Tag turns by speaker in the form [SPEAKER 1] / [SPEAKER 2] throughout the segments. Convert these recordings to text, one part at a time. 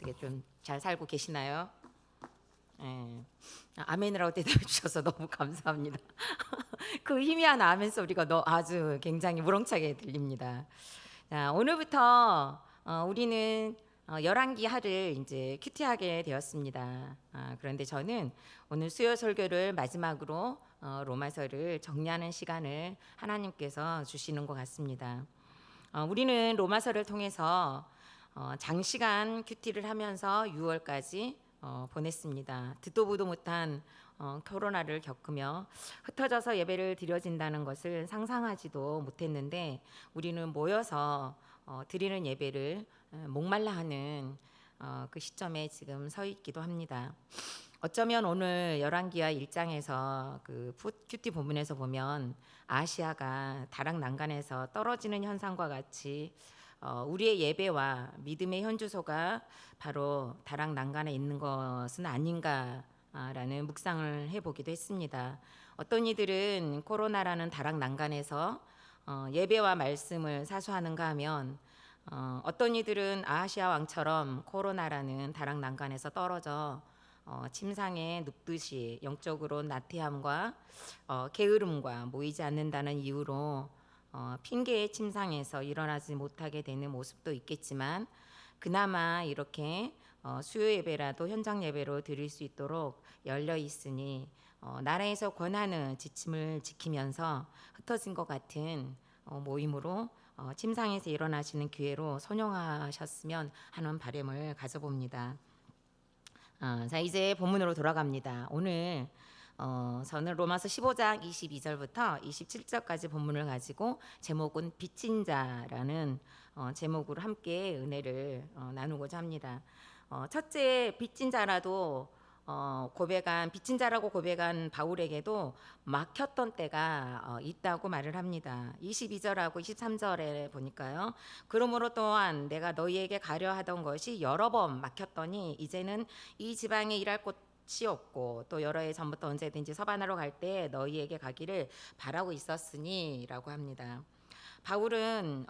[SPEAKER 1] 어떻게 좀 잘 살고 계시나요? 예. 아멘이라고 대답해 주셔서 너무 감사합니다. 그 희미한 아멘 소리가 아주 굉장히 우렁차게 들립니다. 자, 오늘부터 우리는 열왕기 하를 이제 큐티하게 되었습니다. 그런데 저는 오늘 수요 설교를 마지막으로 로마서를 정리하는 시간을 하나님께서 주시는 것 같습니다. 우리는 로마서를 통해서 장시간 큐티를 하면서 6월까지 보냈습니다. 듣도 보도 못한 코로나를 겪으며 흩어져서 예배를 드려진다는 것을 상상하지도 못했는데 우리는 모여서 드리는 예배를 목말라하는 그 시점에 지금 서 있기도 합니다. 어쩌면 오늘 열왕기하 1장에서 그 큐티 본문에서 보면 아시아가 다락 난간에서 떨어지는 현상과 같이 우리의 예배와 믿음의 현주소가 바로 다락 난간에 있는 것은 아닌가라는 묵상을 해보기도 했습니다. 어떤 이들은 코로나라는 다락 난간에서 예배와 말씀을 사수하는가 하면 어떤 이들은 아하시아 왕처럼 코로나라는 다락 난간에서 떨어져 침상에 눕듯이 영적으로 나태함과 게으름과 모이지 않는다는 이유로 핑계의 침상에서 일어나지 못하게 되는 모습도 있겠지만 그나마 이렇게 수요 예배라도 현장 예배로 드릴 수 있도록 열려 있으니 나라에서 권하는 지침을 지키면서 흩어진 것 같은 모임으로 침상에서 일어나시는 기회로 선용하셨으면 하는 바람을 가져봅니다. 자, 이제 본문으로 돌아갑니다. 오늘 저는 로마서 15장 22절부터 27절까지 본문을 가지고 제목은 빚진 자라는 제목으로 함께 은혜를 나누고자 합니다. 첫째, 빚진 자라도 빚진 자라고 고백한 바울에게도 막혔던 때가 있다고 말을 합니다. 22절하고 23절에 보니까요. 그러므로 또한 내가 너희에게 가려 하던 것이 여러 번 막혔더니 이제는 이 지방에 일할 곳이 없고 또 여러 해 전부터 언제든지 서반하러 갈 때 너희에게 가기를 바라고 있었으니라고 합니다. 바울은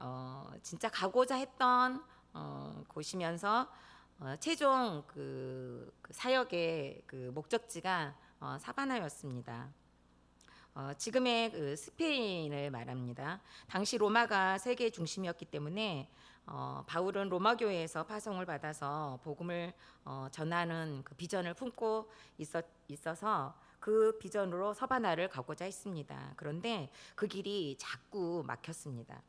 [SPEAKER 1] 진짜 가고자 했던 곳이면서 최종 그 사역의 그 목적지가 사바나였습니다. 지금의 그 스페인을 말합니다. 당시 로마가 세계 중심이었기 때문에 바울은 로마 교회에서 파송을 받아서 복음을 전하는 그 비전을 품고 있어서 그 비전으로 서바나를 가고자 했습니다. 그런데 그 길이 자꾸 막혔습니다.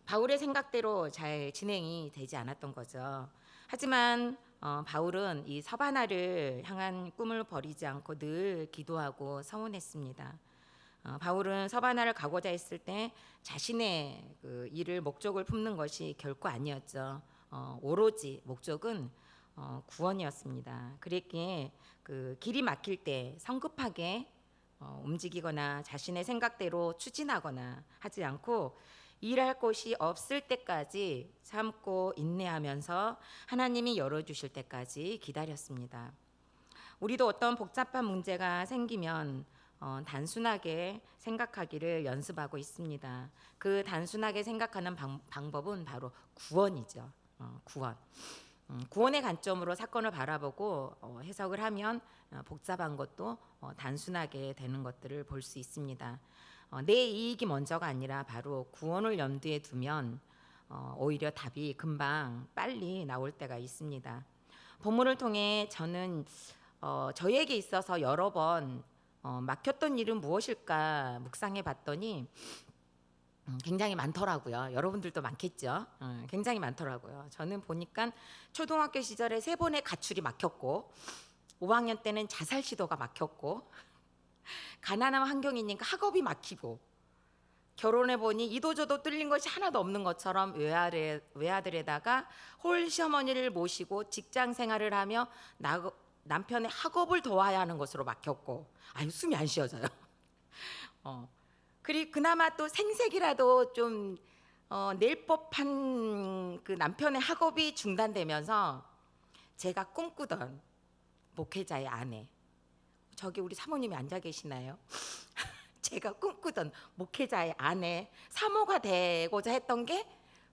[SPEAKER 1] 바울의 생각대로 잘 진행이 되지 않았던 거죠. 하지만 바울은 이 서바나를 향한 꿈을 버리지 않고 늘 기도하고 서원했습니다. 바울은 서바나를 가고자 했을 때 자신의 그 일을 목적을 품는 것이 결코 아니었죠. 오로지 목적은 구원이었습니다. 그랬기에 그 길이 막힐 때 성급하게 움직이거나 자신의 생각대로 추진하거나 하지 않고 일할 곳이 없을 때까지 참고 인내하면서 하나님이 열어주실 때까지 기다렸습니다. 우리도 어떤 복잡한 문제가 생기면 단순하게 생각하기를 연습하고 있습니다. 그 단순하게 생각하는 방법은 바로 구원이죠. 구원. 구원의 관점으로 사건을 바라보고 해석을 하면 복잡한 것도 단순하게 되는 것들을 볼 수 있습니다. 내 이익이 먼저가 아니라 바로 구원을 염두에 두면 오히려 답이 금방 빨리 나올 때가 있습니다. 본문을 통해 저는 저에게 있어서 여러 번 막혔던 일은 무엇일까 묵상해 봤더니 굉장히 많더라고요. 여러분들도 많겠죠. 굉장히 많더라고요. 저는 보니까 초등학교 시절에 3번의 가출이 막혔고 5학년 때는 자살 시도가 막혔고 가난한 환경이니까 학업이 막히고 결혼해 보니 이도저도 뚫린 것이 하나도 없는 것처럼 외아들에다가 홀 시어머니를 모시고 직장 생활을 하며 남편의 학업을 도와야 하는 것으로 막혔고 아유 숨이 안 쉬어져요. 그리고 그나마 또 생색이라도 좀 낼 법한 그 남편의 학업이 중단되면서 제가 꿈꾸던 목회자의 아내, 저기 우리 사모님이 앉아 계시나요? 제가 꿈꾸던 목회자의 아내, 사모가 되고자 했던 게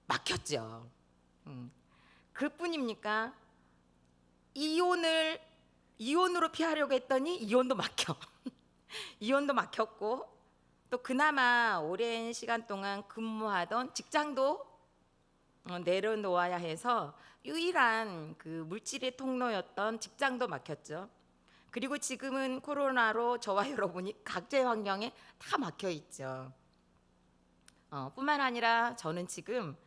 [SPEAKER 1] 막혔죠. 그뿐입니까? 이혼을 이혼으로 피하려고 했더니 이혼도 막혀. 이혼도 막혔고 또 그나마 오랜 시간 동안 근무하던 직장도 내려놓아야 해서 유일한 그 물질의 통로였던 직장도 막혔죠. 그리고 지금은 코로나로 저와 여러분이 각자의 환경에 다 막혀 있죠. 뿐만 아니라 저는 지금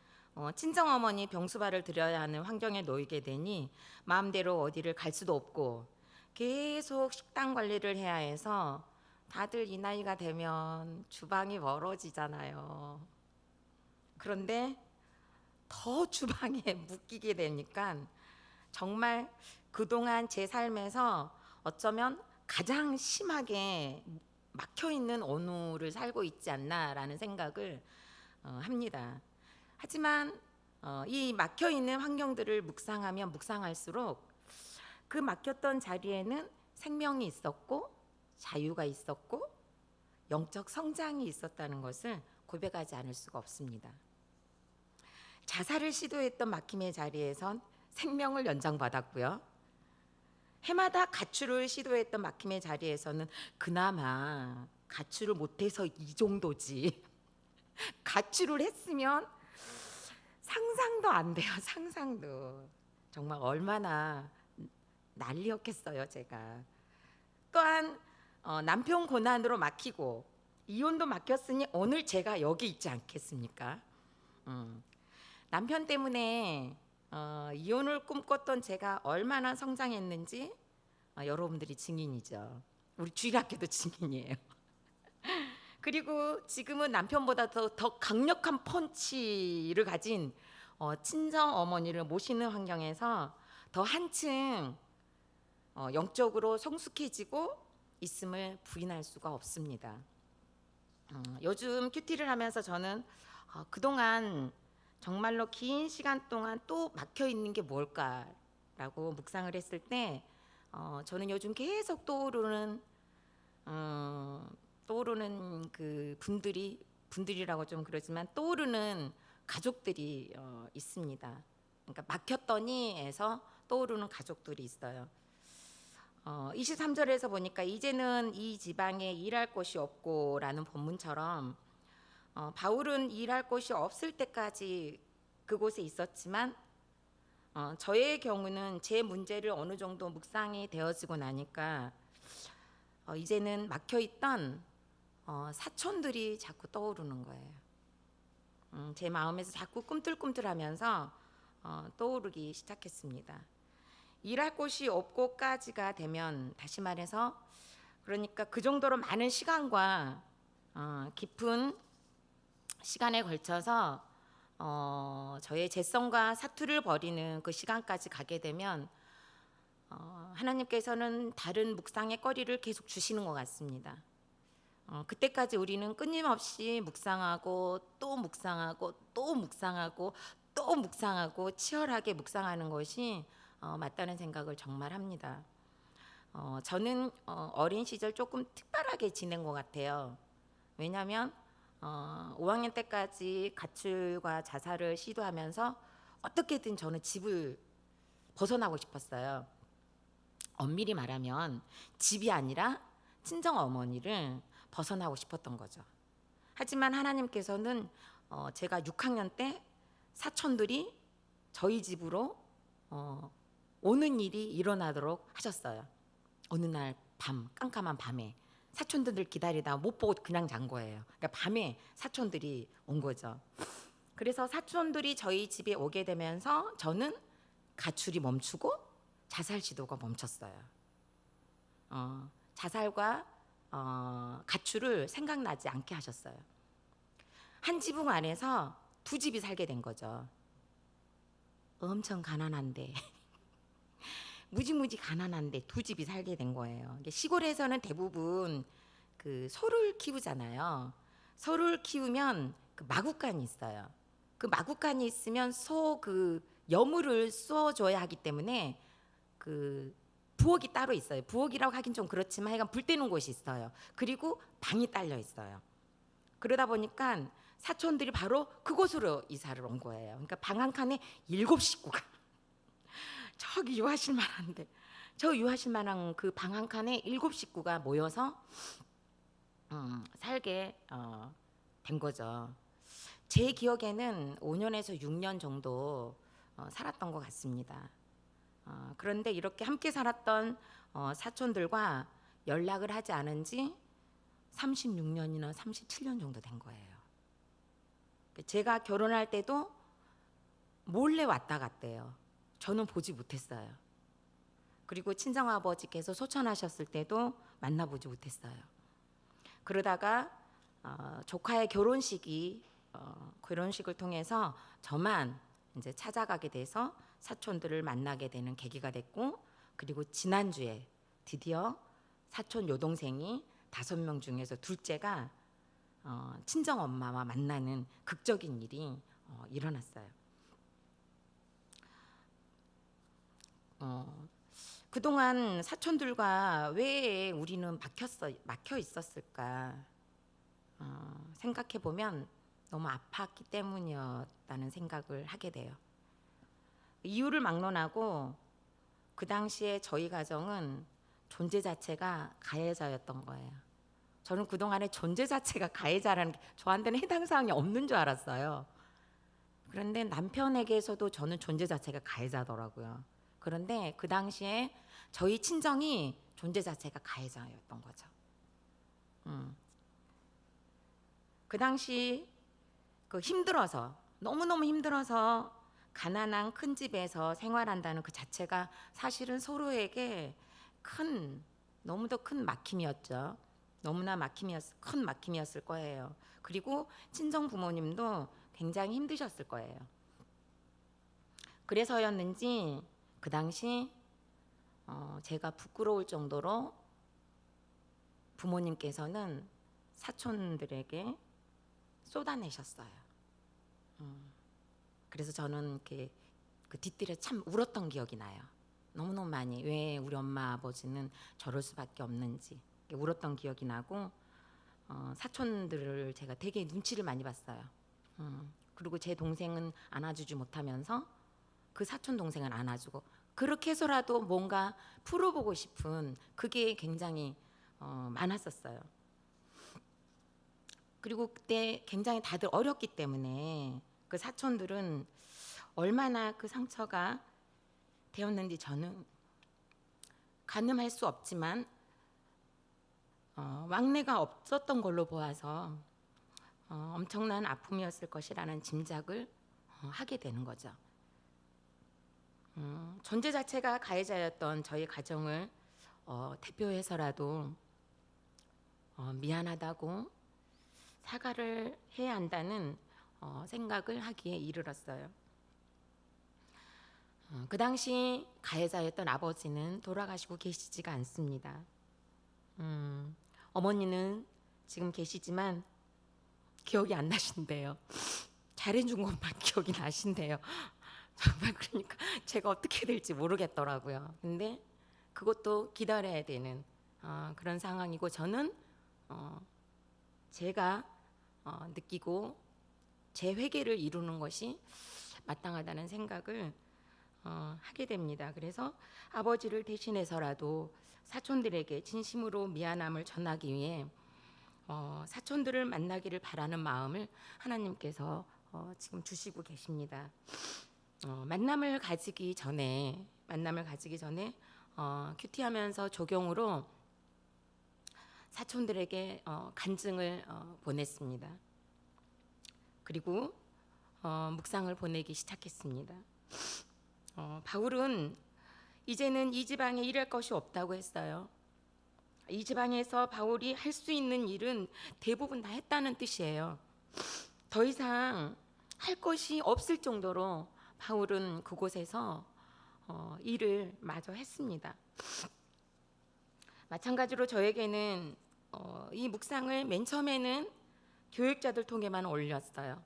[SPEAKER 1] 친정어머니 병수발을 들여야 하는 환경에 놓이게 되니 마음대로 어디를 갈 수도 없고 계속 식단 관리를 해야 해서 다들 이 나이가 되면 주방이 멀어지잖아요. 그런데 더 주방에 묶이게 되니까 정말 그동안 제 삶에서 어쩌면 가장 심하게 막혀 있는 어느를 살고 있지 않나라는 생각을 합니다. 하지만 이 막혀 있는 환경들을 묵상하면 묵상할수록 그 막혔던 자리에는 생명이 있었고 자유가 있었고 영적 성장이 있었다는 것을 고백하지 않을 수가 없습니다. 자살을 시도했던 막힘의 자리에선 생명을 연장받았고요. 해마다 가출을 시도했던 막힘의 자리에서는 그나마 가출을 못해서 이 정도지 가출을 했으면 상상도 안 돼요. 상상도. 정말 얼마나 난리였겠어요 제가. 또한 남편 고난으로 막히고 이혼도 막혔으니 오늘 제가 여기 있지 않겠습니까? 남편 때문에 이혼을 꿈꿨던 제가 얼마나 성장했는지 여러분들이 증인이죠. 우리 주일학교도 증인이에요. 그리고 지금은 남편보다 더 강력한 펀치를 가진 친정 어머니를 모시는 환경에서 더 한층 영적으로 성숙해지고 있음을 부인할 수가 없습니다. 요즘 큐티를 하면서 저는 그동안 정말로 긴 시간 동안 또 막혀 있는 게 뭘까라고 묵상을 했을 때 저는 요즘 계속 떠오르는 그 분들이라고 좀 그러지만 떠오르는 가족들이 있습니다. 그러니까 막혔더니에서 떠오르는 가족들이 있어요. 23절에서 보니까 이제는 이 지방에 일할 곳이 없고라는 본문처럼 바울은 일할 곳이 없을 때까지 그곳에 있었지만 저의 경우는 제 문제를 어느 정도 묵상이 되어지고 나니까 이제는 막혀있던 사촌들이 자꾸 떠오르는 거예요. 제 마음에서 자꾸 꿈틀꿈틀하면서 떠오르기 시작했습니다. 일할 곳이 없고까지가 되면 다시 말해서 그러니까 그 정도로 많은 시간과 깊은 시간에 걸쳐서 저의 재성과 사투를 벌이는 그 시간까지 가게 되면 하나님께서는 다른 묵상의 거리를 계속 주시는 것 같습니다. 그때까지 우리는 끊임없이 묵상하고 또 묵상하고 또 묵상하고 또 묵상하고 치열하게 묵상하는 것이 맞다는 생각을 정말 합니다. 저는 어린 시절 조금 특별하게 지낸 것 같아요. 왜냐하면 5학년 때까지 가출과 자살을 시도하면서 어떻게든 저는 집을 벗어나고 싶었어요. 엄밀히 말하면 집이 아니라 친정 어머니를 벗어나고 싶었던 거죠. 하지만 하나님께서는 제가 6학년 때 사촌들이 저희 집으로 오는 일이 일어나도록 하셨어요. 어느 날 밤, 깜깜한 밤에 사촌들 기다리다 못 보고 그냥 잔 거예요. 그러니까 밤에 사촌들이 온 거죠. 그래서 사촌들이 저희 집에 오게 되면서 저는 가출이 멈추고 자살 시도가 멈췄어요. 자살과 가출을 생각나지 않게 하셨어요. 한 지붕 안에서 두 집이 살게 된 거죠. 엄청 가난한데 무지무지 가난한데 두 집이 살게 된 거예요. 시골에서는 대부분 그 소를 키우잖아요. 소를 키우면 그 마구간이 있어요. 그 마구간이 있으면 소 그 여물을 쏘줘야 하기 때문에 그 부엌이 따로 있어요. 부엌이라고 하긴 좀 그렇지만 하여간 불 때는 곳이 있어요. 그리고 방이 딸려 있어요. 그러다 보니까 사촌들이 바로 그곳으로 이사를 온 거예요. 그러니까 방 한 칸에 7 식구가 저기 유하실 만한데 저 유하실 만한 그 방 한 칸에 7식구가 모여서 살게 된 거죠. 제 기억에는 5년에서 6년 정도 살았던 것 같습니다. 그런데 이렇게 함께 살았던 사촌들과 연락을 하지 않은 지 36년이나 37년 정도 된 거예요. 제가 결혼할 때도 몰래 왔다 갔대요. 저는 보지 못했어요. 그리고 친정아버지께서 소천하셨을 때도 만나보지 못했어요. 그러다가 조카의 결혼식을 통해서 저만 이제 찾아가게 돼서 사촌들을 만나게 되는 계기가 됐고, 그리고 지난주에 드디어 사촌 여동생이 5명 중에서 둘째가 친정 엄마와 만나는 극적인 일이 일어났어요. 그동안 사촌들과 왜 우리는 막혀 있었을까 생각해 보면 너무 아팠기 때문이었다는 생각을 하게 돼요. 이유를 막론하고 그 당시에 저희 가정은 존재 자체가 가해자였던 거예요. 저는 그동안에 존재 자체가 가해자라는 게 저한테는 해당 사항이 없는 줄 알았어요. 그런데 남편에게서도 저는 존재 자체가 가해자더라고요. 그런데 그 당시에 저희 친정이 존재 자체가 가해자였던 거죠. 그 당시 힘들어서 너무너무 힘들어서 가난한 큰 집에서 생활한다는 그 자체가 사실은 서로에게 너무도 큰 막힘이었죠. 너무나 큰 막힘이었을 거예요. 그리고 친정 부모님도 굉장히 힘드셨을 거예요. 그래서였는지 그 당시 제가 부끄러울 정도로 부모님께서는 사촌들에게 쏟아내셨어요. 그래서 저는 이렇게 그 뒤뜰에 참 울었던 기억이 나요. 너무너무 많이 왜 우리 엄마 아버지는 저럴 수밖에 없는지 울었던 기억이 나고 사촌들을 제가 되게 눈치를 많이 봤어요. 그리고 제 동생은 안아주지 못하면서 그 사촌 동생은 안아주고, 그렇게 해서라도 뭔가 풀어보고 싶은 그게 굉장히 많았었어요. 그리고 그때 굉장히 다들 어렸기 때문에 그 사촌들은 얼마나 그 상처가 되었는지 저는 가늠할 수 없지만 왕래가 없었던 걸로 보아서 엄청난 아픔이었을 것이라는 짐작을 하게 되는 거죠. 존재 자체가 가해자였던 저희 가정을 대표해서라도 미안하다고 사과를 해야 한다는 생각을 하기에 이르렀어요. 그 당시 가해자였던 아버지는 돌아가시고 계시지가 않습니다. 어머니는 지금 계시지만 기억이 안 나신대요. 잘해준 것만 기억이 나신대요. 정말 그러니까 제가 어떻게 될지 모르겠더라고요. 근데 그것도 기다려야 되는 그런 상황이고, 저는 제가 느끼고 제 회개를 이루는 것이 마땅하다는 생각을 하게 됩니다. 그래서 아버지를 대신해서라도 사촌들에게 진심으로 미안함을 전하기 위해 사촌들을 만나기를 바라는 마음을 하나님께서 지금 주시고 계십니다. 만남을 가지기 전에 큐티하면서 조경으로 사촌들에게 간증을 보냈습니다. 그리고 묵상을 보내기 시작했습니다. 바울은 이제는 이 지방에 일할 것이 없다고 했어요. 이 지방에서 바울이 할 수 있는 일은 대부분 다 했다는 뜻이에요. 더 이상 할 것이 없을 정도로 바울은 그곳에서 일을 마저 했습니다. 마찬가지로 저에게는 이 묵상을 맨 처음에는 교육자들 통해만 올렸어요.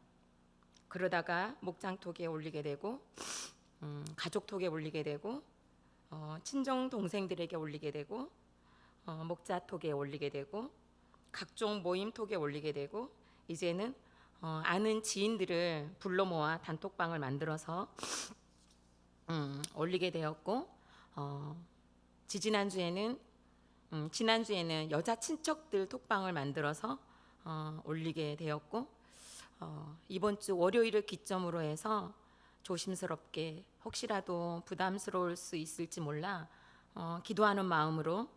[SPEAKER 1] 그러다가 목장톡에 올리게 되고 가족톡에 올리게 되고 친정 동생들에게 올리게 되고 목자톡에 올리게 되고 각종 모임톡에 올리게 되고, 이제는 아는 지인들을 불러 모아 단톡방을 만들어서 올리게 되었고, 지지난주에는 지난주에는 여자 친척들 톡방을 만들어서 올리게 되었고, 이번 주 월요일을 기점으로 해서 조심스럽게 혹시라도 부담스러울 수 있을지 몰라 기도하는 마음으로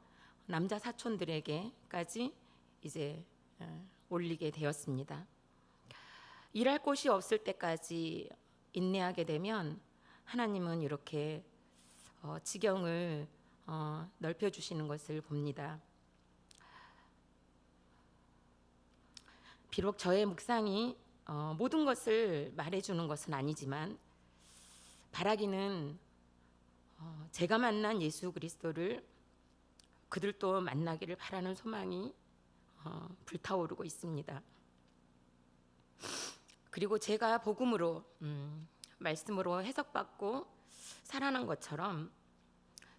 [SPEAKER 1] 남자 사촌들에게까지 이제 올리게 되었습니다. 일할 곳이 없을 때까지 인내하게 되면 하나님은 이렇게 지경을 넓혀주시는 것을 봅니다. 비록 저의 묵상이 모든 것을 말해주는 것은 아니지만 바라기는 제가 만난 예수 그리스도를 그들도 만나기를 바라는 소망이 불타오르고 있습니다. 그리고 제가 복음으로 말씀으로 해석받고 살아난 것처럼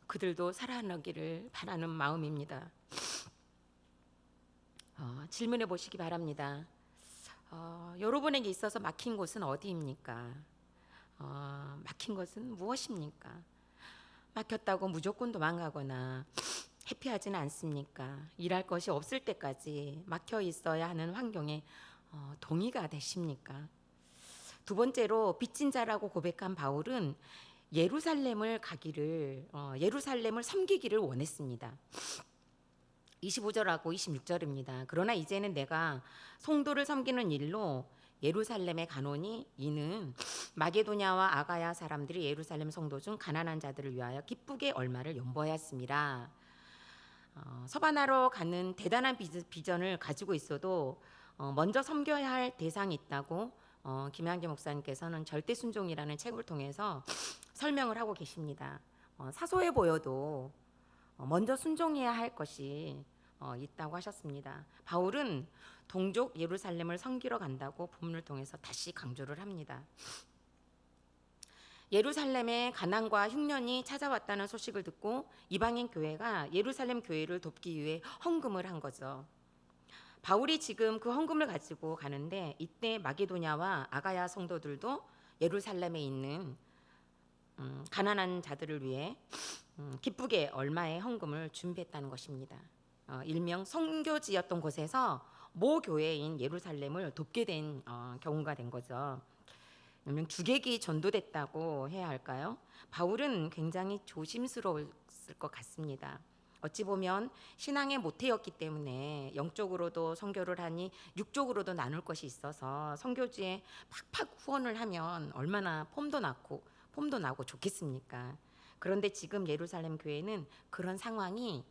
[SPEAKER 1] 그들도 살아나기를 바라는 마음입니다. 질문해 보시기 바랍니다. 여러분에게 있어서 막힌 곳은 어디입니까? 막힌 것은 무엇입니까? 막혔다고 무조건 도망가거나 회피하지는 않습니까? 일할 것이 없을 때까지 막혀 있어야 하는 환경에 동의가 되십니까? 두 번째로 빚진 자라고 고백한 바울은 예루살렘을 예루살렘을 섬기기를 원했습니다. 25절하고 26절입니다. 그러나 이제는 내가 성도를 섬기는 일로 예루살렘에 가노니 이는 마게도냐와 아가야 사람들이 예루살렘 성도 중 가난한 자들을 위하여 기쁘게 얼마를 연보하였습니다. 서반하러 가는 대단한 비전을 가지고 있어도 먼저 섬겨야 할 대상이 있다고 김양재 목사님께서는 절대 순종이라는 책을 통해서 설명을 하고 계십니다. 사소해 보여도 먼저 순종해야 할 것이 있다고 하셨습니다. 바울은 동족 예루살렘을 섬기러 간다고 본문을 통해서 다시 강조를 합니다. 예루살렘에 가난과 흉년이 찾아왔다는 소식을 듣고 이방인 교회가 예루살렘 교회를 돕기 위해 헌금을 한 거죠. 바울이 지금 그 헌금을 가지고 가는데 이때 마게도냐와 아가야 성도들도 예루살렘에 있는 가난한 자들을 위해 기쁘게 얼마의 헌금을 준비했다는 것입니다. 일명 선교지였던 곳에서 모 교회인 예루살렘을 돕게 된 경우가 된 거죠. 주객이 전도됐다고 해야 할까요? 바울은 굉장히 조심스러웠을 것 같습니다. 어찌 보면 신앙의 모태였기 때문에 영적으로도 선교를 하니 육적으로도 나눌 것이 있어서 선교지에 팍팍 후원을 하면 얼마나 폼도 나고 좋겠습니까? 그런데 지금 예루살렘 교회는 그런 상황이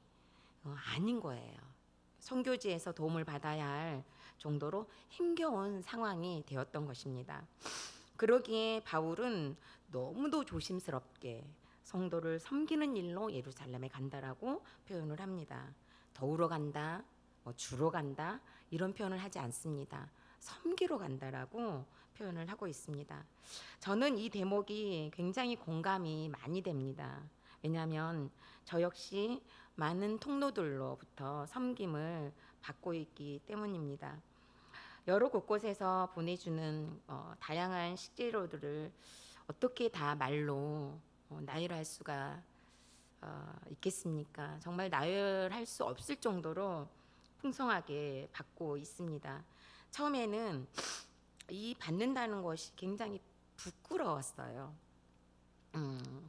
[SPEAKER 1] 아닌 거예요. 선교지에서 도움을 받아야 할 정도로 힘겨운 상황이 되었던 것입니다. 그러기에 바울은 너무도 조심스럽게 성도를 섬기는 일로 예루살렘에 간다라고 표현을 합니다. 더우러 간다, 주로 간다 이런 표현을 하지 않습니다. 섬기러 간다라고 표현을 하고 있습니다. 저는 이 대목이 굉장히 공감이 많이 됩니다. 왜냐하면 저 역시 많은 통로들로부터 섬김을 받고 있기 때문입니다. 여러 곳곳에서 보내주는 다양한 식재료들을 어떻게 다 말로 나열할 수가 있겠습니까? 정말 나열할 수 없을 정도로 풍성하게 받고 있습니다. 처음에는 이 받는다는 것이 굉장히 부끄러웠어요.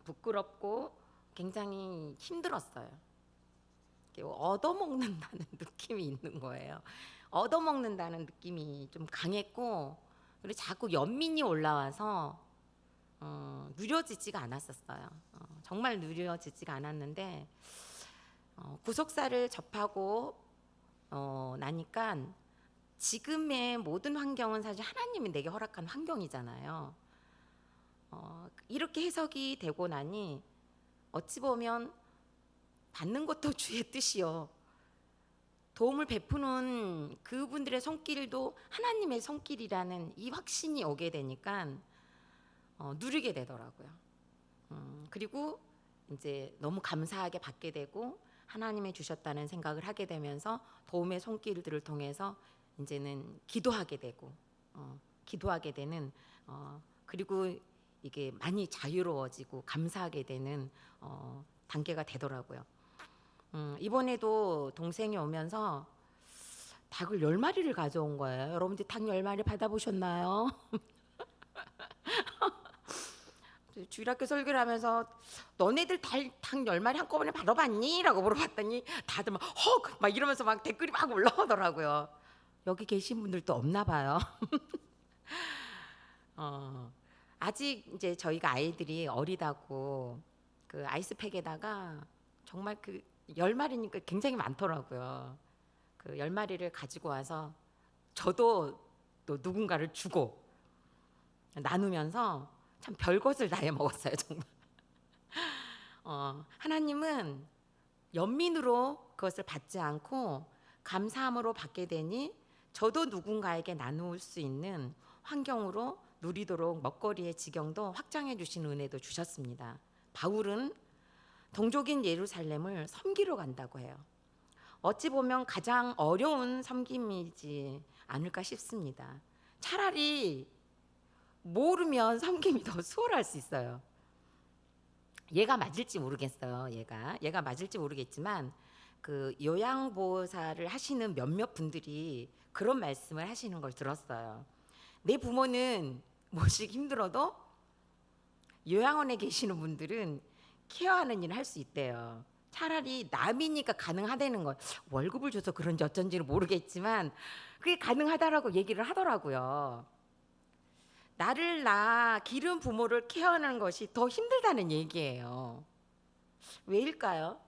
[SPEAKER 1] 부끄럽고 굉장히 힘들었어요. 얻어먹는다는 느낌이 있는 거예요. 얻어먹는다는 느낌이 좀 강했고 그리고 자꾸 연민이 올라와서 누려지지가 않았었어요. 정말 누려지지가 않았는데 구속사를 접하고 나니까 지금의 모든 환경은 사실 하나님이 내게 허락한 환경이잖아요. 이렇게 해석이 되고 나니 어찌 보면 받는 것도 주의 뜻이요. 도움을 베푸는 그분들의 손길도 하나님의 손길이라는 이 확신이 오게 되니까 누리게 되더라고요. 그리고 이제 너무 감사하게 받게 되고 하나님이 주셨다는 생각을 하게 되면서 도움의 손길들을 통해서 이제는 기도하게 되고 기도하게 되는 그리고 이게 많이 자유로워지고 감사하게 되는 단계가 되더라고요. 이번에도 동생이 오면서 닭을 10마리를 가져온 거예요. 여러분들 닭 10마리 받아보셨나요? 주일학교 설교를 하면서 너네들 닭 10마리 한꺼번에 받아봤니? 라고 물어봤더니 다들 막 헉! 막 이러면서 막 댓글이 막 올라오더라고요. 여기 계신 분들도 없나 봐요. 아직 이제 저희가 아이들이 어리다고 그 아이스팩에다가 정말 그 10마리니까 굉장히 많더라고요. 그 10마리를 가지고 와서 저도 또 누군가를 주고 나누면서 참 별것을 다 해 먹었어요, 정말. 하나님은 연민으로 그것을 받지 않고 감사함으로 받게 되니 저도 누군가에게 나눌 수 있는 환경으로 누리도록 먹거리의 지경도 확장해 주신 은혜도 주셨습니다. 바울은 동족인 예루살렘을 섬기러 간다고 해요. 어찌 보면 가장 어려운 섬김이지 않을까 싶습니다. 차라리 모르면 섬김이 더 수월할 수 있어요. 얘가 맞을지 모르겠어요. 얘가 맞을지 모르겠지만 그 요양보호사를 하시는 몇몇 분들이 그런 말씀을 하시는 걸 들었어요. 내 부모는 모시기 힘들어도 요양원에 계시는 분들은 케어하는 일을 할 수 있대요. 차라리 남이니까 가능하다는 걸, 월급을 줘서 그런지 어쩐지는 모르겠지만 그게 가능하다라고 얘기를 하더라고요. 나를 낳아 기른 부모를 케어하는 것이 더 힘들다는 얘기예요. 왜일까요?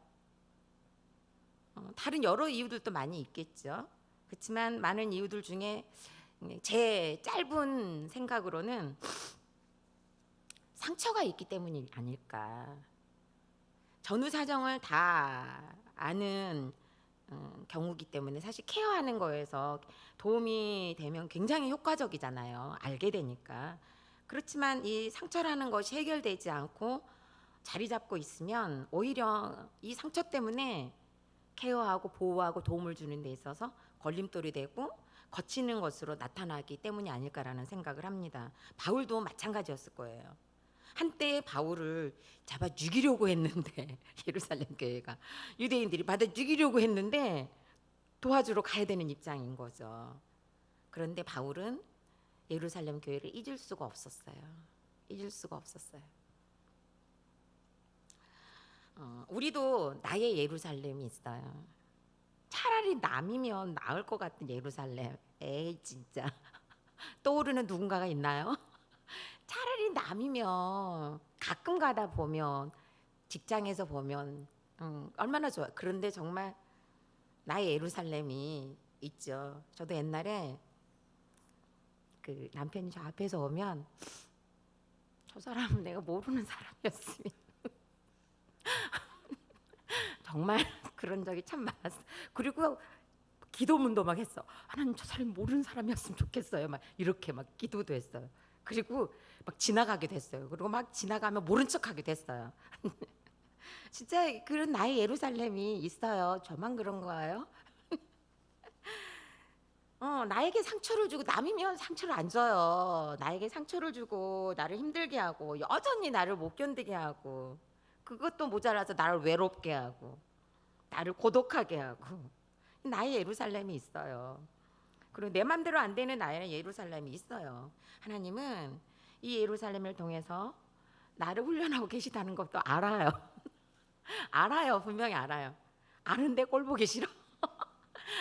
[SPEAKER 1] 다른 여러 이유들도 많이 있겠죠. 그렇지만 많은 이유들 중에 제 짧은 생각으로는 상처가 있기 때문이 아닐까. 전후 사정을 다 아는 경우기 때문에 사실 케어하는 거에서 도움이 되면 굉장히 효과적이잖아요. 알게 되니까. 그렇지만 이 상처라는 것이 해결되지 않고 자리 잡고 있으면 오히려 이 상처 때문에 케어하고 보호하고 도움을 주는 데 있어서 걸림돌이 되고 거치는 것으로 나타나기 때문이 아닐까라는 생각을 합니다. 바울도 마찬가지였을 거예요. 한때 바울을 잡아 죽이려고 했는데 예루살렘 교회가 유대인들이 받아 죽이려고 했는데 도와주러 가야 되는 입장인 거죠. 그런데 바울은 예루살렘 교회를 잊을 수가 없었어요. 잊을 수가 없었어요. 우리도 나의 예루살렘이 있어요. 차라리 남이면 나을 것 같은 예루살렘. 에이 진짜 떠오르는 누군가가 있나요? 차라리 남이면 가끔 가다 보면 직장에서 보면 얼마나 좋아. 그런데 정말 나의 예루살렘이 있죠. 저도 옛날에 그 남편이 저 앞에서 오면 저 사람은 내가 모르는 사람이었으면 정말 그런 적이 참 많았어. 그리고 기도문도 막 했어. 하나님 저 사람이 모르는 사람이었으면 좋겠어요. 막 이렇게 막 기도도 했어요. 그리고 막 지나가기도 했어요. 그리고 막 지나가면 모른 척하기도 했어요. 진짜 그런 나의 예루살렘이 있어요. 저만 그런 거예요? 나에게 상처를 주고 남이면 상처를 안 줘요. 나에게 상처를 주고 나를 힘들게 하고 여전히 나를 못 견디게 하고 그것도 모자라서 나를 외롭게 하고 나를 고독하게 하고 나의 예루살렘이 있어요. 그리고 내 맘대로 안 되는 나의 예루살렘이 있어요. 하나님은 이 예루살렘을 통해서 나를 훈련하고 계시다는 것도 알아요. 알아요. 분명히 알아요. 아는데 꼴 보기 싫어.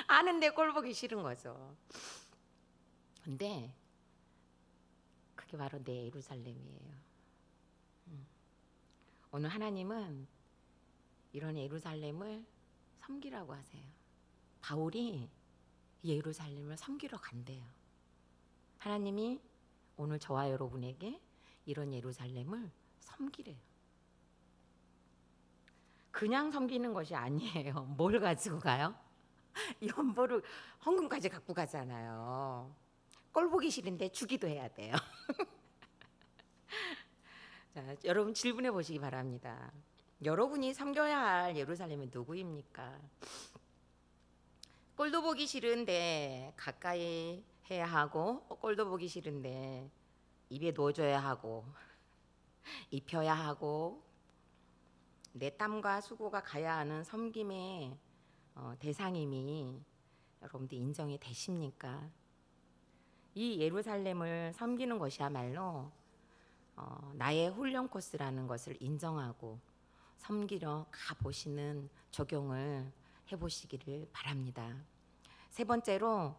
[SPEAKER 1] 아는데 꼴 보기 싫은 거죠. 근데 그게 바로 내 예루살렘이에요. 오늘 하나님은 이런 예루살렘을 섬기라고 하세요. 바울이 예루살렘을 섬기러 간대요. 하나님이 오늘 저와 여러분에게 이런 예루살렘을 섬기래요. 그냥 섬기는 것이 아니에요. 뭘 가지고 가요? 연보를 헌금까지 갖고 가잖아요. 꼴 보기 싫은데 주기도 해야 돼요. 자, 여러분 질문해 보시기 바랍니다. 여러분이 섬겨야 할 예루살렘은 누구입니까? 꼴도 보기 싫은데 가까이 해야 하고 꼴도 보기 싫은데 입에 넣어줘야 하고 입혀야 하고 내 땀과 수고가 가야 하는 섬김의 대상임이 여러분들 인정이 되십니까? 이 예루살렘을 섬기는 것이야말로 나의 훈련 코스라는 것을 인정하고 섬기러 가보시는 적용을 해보시기를 바랍니다. 세 번째로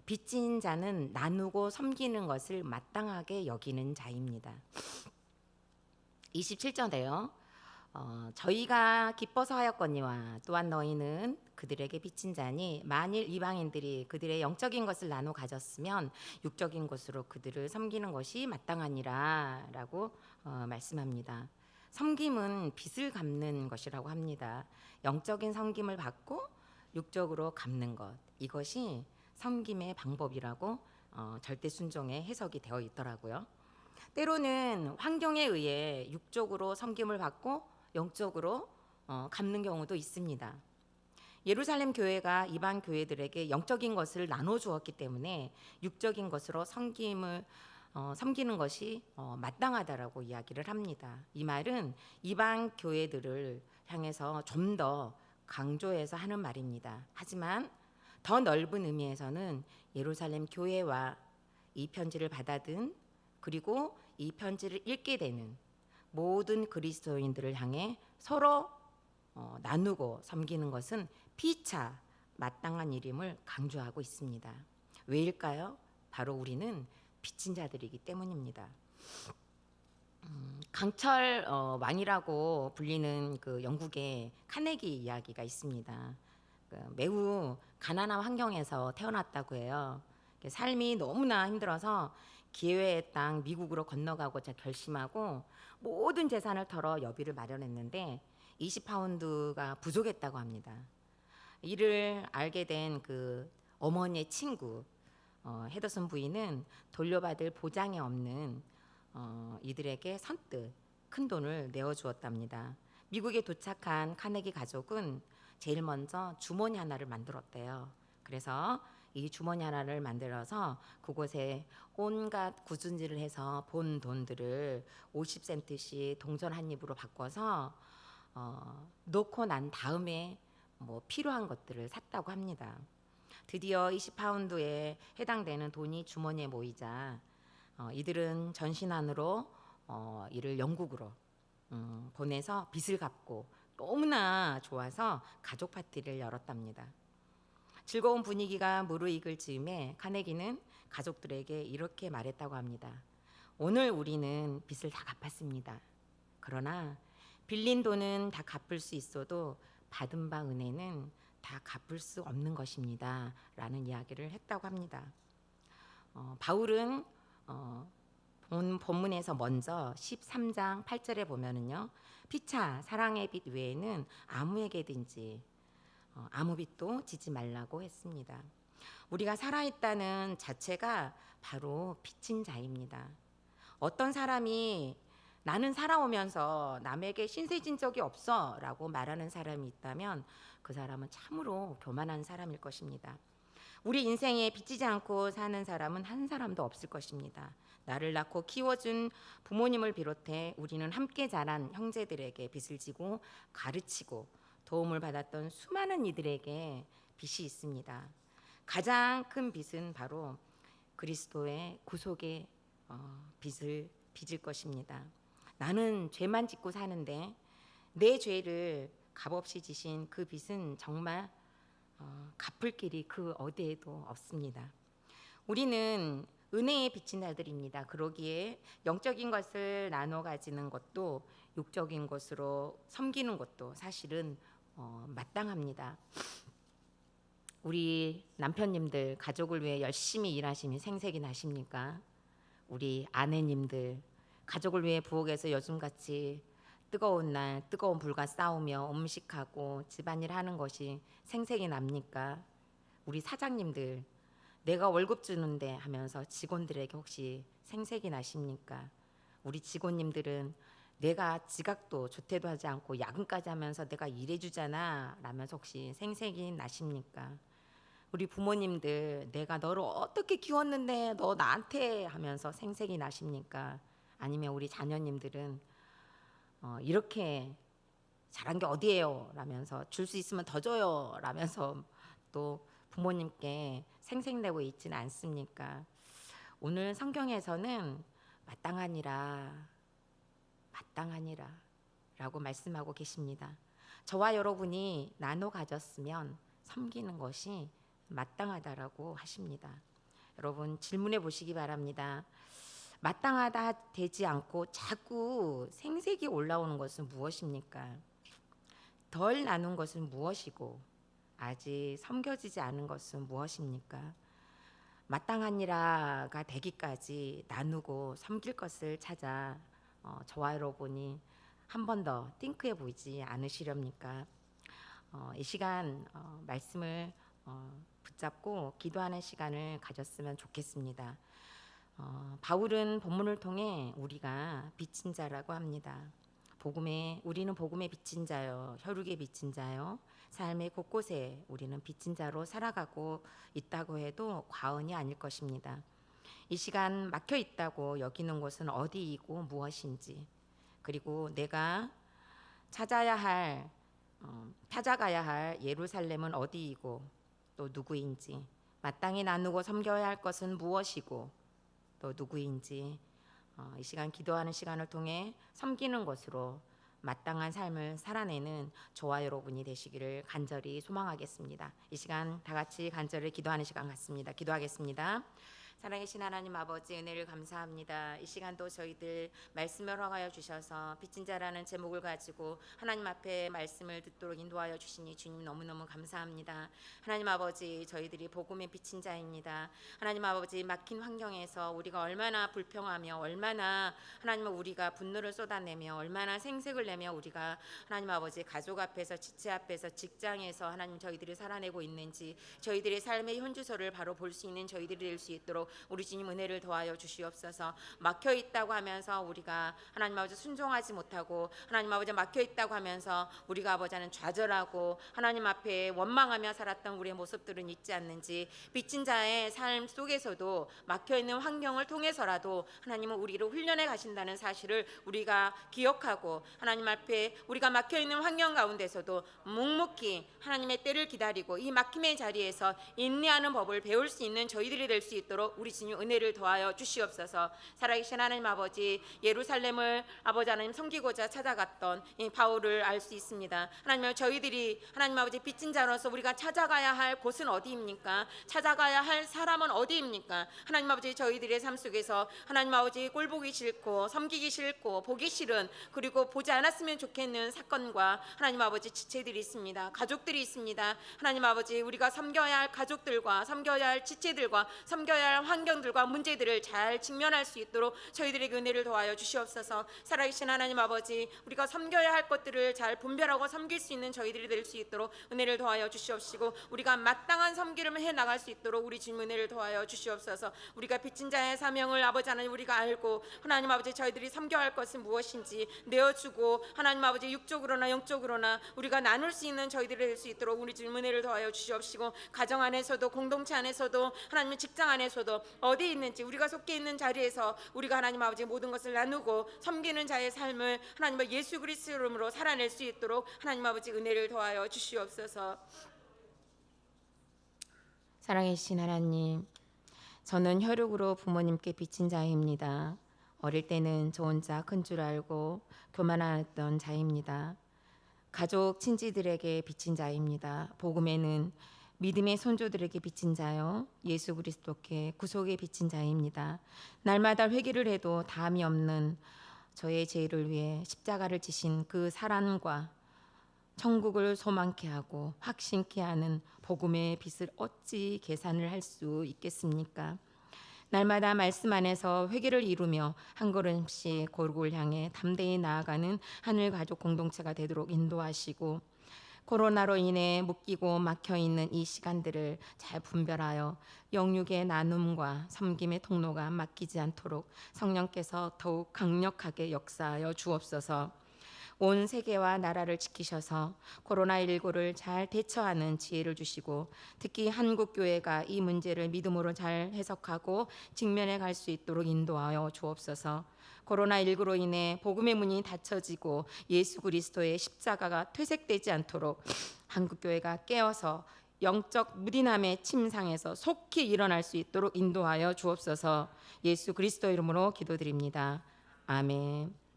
[SPEAKER 1] 빚진 자는 나누고 섬기는 것을 마땅하게 여기는 자입니다. 27절에요. 저희가 기뻐서 하였거니와 또한 너희는 그들에게 빚진 자니 만일 이방인들이 그들의 영적인 것을 나눠 가졌으면 육적인 것으로 그들을 섬기는 것이 마땅하니라 라고 말씀합니다. 섬김은 빚을 갚는 것이라고 합니다. 영적인 섬김을 받고 육적으로 갚는 것, 이것이 섬김의 방법이라고 절대 순종의 해석이 되어 있더라고요. 때로는 환경에 의해 육적으로 섬김을 받고 영적으로 갚는 경우도 있습니다. 예루살렘 교회가 이방 교회들에게 영적인 것을 나눠 주었기 때문에 육적인 것으로 섬기는 것이 마땅하다라고 이야기를 합니다. 이 말은 이방 교회들을 향해서 좀 더 강조해서 하는 말입니다. 하지만 더 넓은 의미에서는 예루살렘 교회와 이 편지를 받아든 그리고 이 편지를 읽게 되는 모든 그리스도인들을 향해 서로 나누고 섬기는 것은 피차 마땅한 일임을 강조하고 있습니다. 왜일까요? 바로 우리는 빚진 자들이기 때문입니다. 강철 왕이라고 불리는 그 영국의 카네기 이야기가 있습니다. 매우 가난한 환경에서 태어났다고 해요. 삶이 너무나 힘들어서 기회의 땅 미국으로 건너가고자 결심하고 모든 재산을 털어 여비를 마련했는데 20파운드가 부족했다고 합니다. 이를 알게 된 그 어머니의 친구 헤더슨 부인은 돌려받을 보장이 없는 이들에게 선뜻 큰 돈을 내어주었답니다. 미국에 도착한 카네기 가족은 제일 먼저 주머니 하나를 만들었대요. 그래서 이 주머니 하나를 만들어서 그곳에 온갖 구준질을 해서 본 돈들을 50센트씩 동전 한 입으로 바꿔서 놓고 난 다음에 뭐 필요한 것들을 샀다고 합니다. 드디어 20파운드에 해당되는 돈이 주머니에 모이자 이들은 전신한으로 이를 영국으로 보내서 빚을 갚고 너무나 좋아서 가족 파티를 열었답니다. 즐거운 분위기가 무르익을 즈음에 카네기는 가족들에게 이렇게 말했다고 합니다. 오늘 우리는 빚을 다 갚았습니다. 그러나 빌린 돈은 다 갚을 수 있어도 받은 바 은혜는 다 갚을 수 없는 것입니다. 라는 이야기를 했다고 합니다. 바울은 본문에서 먼저 13장 8절에 보면은요. 피차 사랑의 빚 외에는 아무에게든지 아무 빚도 지지 말라고 했습니다. 우리가 살아있다는 자체가 바로 빚진 자입니다. 어떤 사람이 나는 살아오면서 남에게 신세진 적이 없어 라고 말하는 사람이 있다면 그 사람은 참으로 교만한 사람일 것입니다. 우리 인생에 빚지지 않고 사는 사람은 한 사람도 없을 것입니다. 나를 낳고 키워준 부모님을 비롯해 우리는 함께 자란 형제들에게 빚을 지고 가르치고 도움을 받았던 수많은 이들에게 빚이 있습니다. 가장 큰 빚은 바로 그리스도의 구속의 빚을 것입니다. 나는 죄만 짓고 사는데 내 죄를 값없이 지신 그 빚은 정말 갚을 길이 그 어디에도 없습니다. 우리는 은혜에 빚진 자들입니다. 그러기에 영적인 것을 나눠 가지는 것도 육적인 것으로 섬기는 것도 사실은 마땅합니다. 우리 남편님들 가족을 위해 열심히 일하시니 생색이 나십니까? 우리 아내님들 가족을 위해 부엌에서 요즘같이 뜨거운 날 뜨거운 불과 싸우며 음식하고 집안일 하는 것이 생색이 납니까? 우리 사장님들 내가 월급 주는데 하면서 직원들에게 혹시 생색이 나십니까? 우리 직원님들은 내가 지각도 조퇴도 하지 않고 야근까지 하면서 내가 일해주잖아 라면서 혹시 생색이 나십니까? 우리 부모님들 내가 너를 어떻게 키웠는데 너 나한테 하면서 생색이 나십니까? 아니면 우리 자녀님들은 이렇게 잘한 게 어디예요? 라면서 줄 수 있으면 더 줘요. 라면서 또 부모님께 생색내고 있지는 않습니까? 오늘 성경에서는 마땅하니라 마땅하니라 라고 말씀하고 계십니다. 저와 여러분이 나눠 가졌으면 섬기는 것이 마땅하다라고 하십니다. 여러분 질문해 보시기 바랍니다. 마땅하다 되지 않고 자꾸 생색이 올라오는 것은 무엇입니까? 덜 나눈 것은 무엇이고 아직 섬겨지지 않은 것은 무엇입니까? 마땅하니라가 되기까지 나누고 섬길 것을 찾아 저와 여러분이 한 번 더 띵크해 보이지 않으시렵니까? 이 시간 말씀을 붙잡고 기도하는 시간을 가졌으면 좋겠습니다. 바울은 본문을 통해 우리가 빚진 자라고 합니다. 우리는 복음의 빚진 자요, 혈육의 빚진 자요, 삶의 곳곳에 우리는 빚진 자로 살아가고 있다고 해도 과언이 아닐 것입니다. 이 시간 막혀 있다고 여기는 곳은 어디이고 무엇인지, 그리고 내가 찾아가야 할 예루살렘은 어디이고 또 누구인지, 마땅히 나누고 섬겨야 할 것은 무엇이고 또 누구인지, 이 시간 기도하는 시간을 통해 섬기는 것으로 마땅한 삶을 살아내는 저와 여러분이 되시기를 간절히 소망하겠습니다. 이 시간 다 같이 간절히 기도하는 시간 같습니다. 기도하겠습니다. 사랑하신 하나님 아버지, 은혜를 감사합니다. 이 시간도 저희들 말씀을 허가하여 주셔서 빚진 자라는 제목을 가지고 하나님 앞에 말씀을 듣도록 인도하여 주시니 주님 너무너무 감사합니다. 하나님 아버지, 저희들이 복음의 빚진 자입니다. 하나님 아버지, 막힌 환경에서 우리가 얼마나 불평하며 얼마나 하나님 우리가 분노를 쏟아내며 얼마나 생색을 내며 우리가 하나님 아버지 가족 앞에서, 지체 앞에서, 직장에서 하나님 저희들이 살아내고 있는지, 저희들의 삶의 현주소를 바로 볼 수 있는 저희들이 될 수 있도록 우리 주님 은혜를 더하여 주시옵소서. 막혀 있다고 하면서 우리가 하나님 아버지 순종하지 못하고, 하나님 아버지 막혀 있다고 하면서 우리가 아버지는 좌절하고 하나님 앞에 원망하며 살았던 우리의 모습들은 있지 않는지, 빚진 자의 삶 속에서도 막혀 있는 환경을 통해서라도 하나님은 우리를 훈련해 가신다는 사실을 우리가 기억하고, 하나님 앞에 우리가 막혀 있는 환경 가운데서도 묵묵히 하나님의 때를 기다리고 이 막힘의 자리에서 인내하는 법을 배울 수 있는 저희들이 될 수 있도록 우리 주님 은혜를 더하여 주시옵소서. 살아계신 하나님 아버지, 예루살렘을 아버지 하나님 섬기고자 찾아갔던 이 바울을 알 수 있습니다. 하나님, 저희들이 하나님 아버지 빚진 자로서 우리가 찾아가야 할 곳은 어디입니까? 찾아가야 할 사람은 어디입니까? 하나님 아버지, 저희들의 삶 속에서 하나님 아버지 꼴보기 싫고 섬기기 싫고 보기 싫은, 그리고 보지 않았으면 좋겠는 사건과 하나님 아버지 지체들이 있습니다. 가족들이 있습니다. 하나님 아버지, 우리가 섬겨야 할 가족들과 섬겨야 할 지체들과 섬겨야 할 환경들과 문제들을 잘 직면할 수 있도록 저희들에게 은혜를 더하여 주시옵소서. 살아계신 하나님 아버지, 우리가 섬겨야 할 것들을 잘 분별하고 섬길 수 있는 저희들이 될 수 있도록 은혜를 더하여 주시옵시고, 우리가 마땅한 섬기름을 해 나갈 수 있도록 우리 주님 은혜를 더하여 주시옵소서. 우리가 빚진 자의 사명을 아버지 하나님 우리가 알고, 하나님 아버지 저희들이 섬겨야 할 것은 무엇인지 내어주고, 하나님 아버지 육적으로나 영적으로나 우리가 나눌 수 있는 저희들이 될 수 있도록 우리 주님 은혜를 더하여 주시옵시고, 가정 안에서도 공동체 안에서도 하나님 직장 안에서도 어디 있는지 우리가 속해 있는 자리에서 우리가 하나님 아버지 모든 것을 나누고 섬기는 자의 삶을 하나님 예수 그리스도 이름으로 살아낼 수 있도록 하나님 아버지 은혜를 더하여 주시옵소서. 사랑해주신 하나님, 저는 혈육으로 부모님께 빚진 자입니다. 어릴 때는 저 혼자 큰 줄 알고 교만하던 자입니다. 가족 친지들에게 빚진 자입니다. 복음에는 믿음의 손조들에게 빚진 자요, 예수 그리스도께 구속에 빚진 자입니다. 날마다 회개를 해도 다함이 없는 저의 죄를 위해 십자가를 지신 그 사랑과 천국을 소망케 하고 확신케 하는 복음의 빚을 어찌 계산을 할 수 있겠습니까? 날마다 말씀 안에서 회개를 이루며 한 걸음씩 고국을 향해 담대히 나아가는 하늘 가족 공동체가 되도록 인도하시고, 코로나로 인해 묶이고 막혀있는 이 시간들을 잘 분별하여 영육의 나눔과 섬김의 통로가 막히지 않도록 성령께서 더욱 강력하게 역사하여 주옵소서. 온 세계와 나라를 지키셔서 코로나19를 잘 대처하는 지혜를 주시고, 특히 한국교회가 이 문제를 믿음으로 잘 해석하고 직면해 갈 수 있도록 인도하여 주옵소서. 코로나19로 인해 복음의 문이 닫혀지고 예수 그리스도의 십자가가 퇴색되지 않도록 한국교회가 깨어서 영적 무딘함의 침상에서 속히 일어날 수 있도록 인도하여 주옵소서. 예수 그리스도 이름으로 기도드립니다. 아멘.